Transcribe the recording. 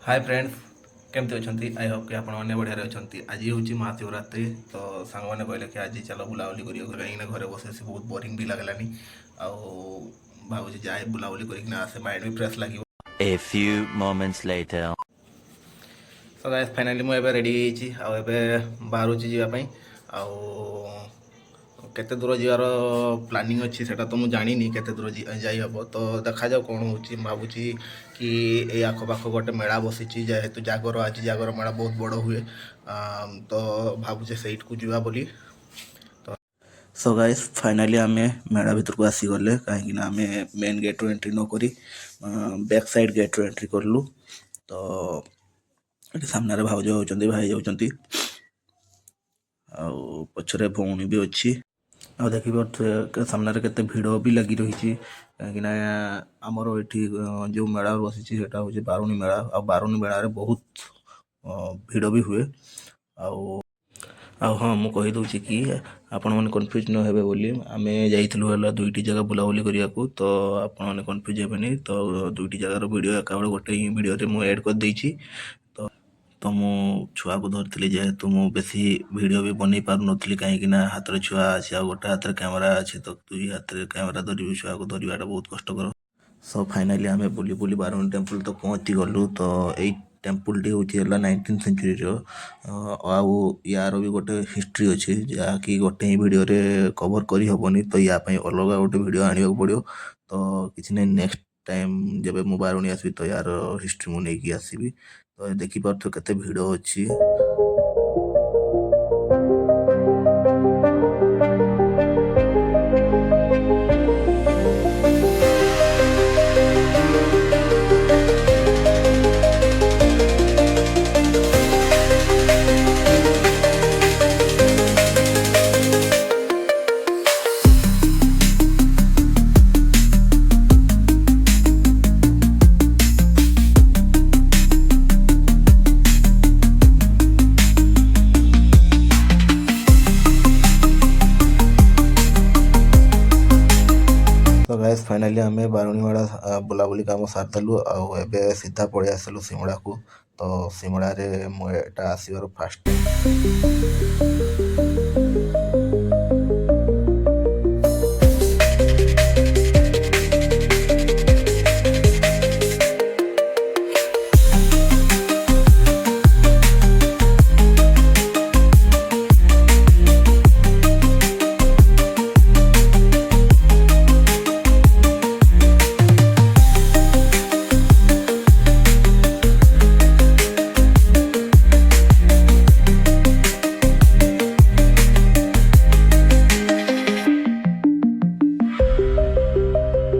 Hi friends, केमती अच्छी I hope कि आप बढ़िया अच्छी। आज हूँ महाशिवरात्रि तो सांग मैंने कहले कि आज चलो बुलाबुली करिए कहीं घरे बस बस बहुत बोरिंग भी लगलानी भावुँ जाए बुलाबुली करके आसे माइंड भी फ्रेश लगे। A few moments later. So guys finally मुझे रेडी बाहर जावाई केते दूर जीवार प्लानिंग अच्छी से तो मुझे जानी केते दूर जाई हम तो देखा जाओ कौन हो भावुँ कि ये आखपाख गोटे मेला बसी जेहेतु जागर आज जागर मेला बहुत बड़ हुए तो भावुचे सैट को जीवा बोली। तो सो गाइस फाइनाली आम मेला भितर को आसीगले कहीं आम मेन गेट रू एंट्री नक बैक साइड गेट रू एंट्री कलु। तो ये सामने भाउज होती भाई जाऊँच पछरे भौणी भी अच्छी आ देखिए सामने केते भिड़ भी लगी रही कहीं आमर ये जो मेला बसी हूँ बारुणी मेला आ बारुणी मेला बहुत भिड़ भी हुए हाँ मुझे कहीदे कि आपण मैंने कन्फ्यूज न हे बोली आम जाइलु दुईटी जगह बुलाबुली करने को तो आपण मैंने कन्फ्यूज हेनी तो दुईटी जगार वीडियो एका गोटे ही वीडियो में ऐड कर देछि। तो मु छुआ को धरती जेहेतु मु बेसी वीडियो भी बन पार नी कहीं हाथ में छुआ अच्छे आ गोटे हाथ में कैमेरा अच्छे तो दुई हाथ में कैमेरा धरी छुआ को धरवाटा बहुत कष्टकर। सो फाइनाली आम बुली बुली बारुणी टेम्पल तो पहुँची गलु। तो यही टेम्पल टी हूँ 19th सेंचुरी यार भी गोटे हिस्ट्री अच्छी जहाँकि गोटे ही वीडियो कवर करी हेनी तो या अलग गोटे वीडियो आने पड़ो। तो किसी नहीं नेक्स्ट टाइम जब मु बारुणी आसबि तो यार हिस्ट्री मुझे आसबि तो देखिपे केते भिड़ अच्छी। तो गैस फाइनाली आम बारुणी मेला बुलाबुली काम सारिदेलु आबे सीधा पड़े आसलु सिमड़ा को। तो सिमड़ा रे मुझे आसबार फास्ट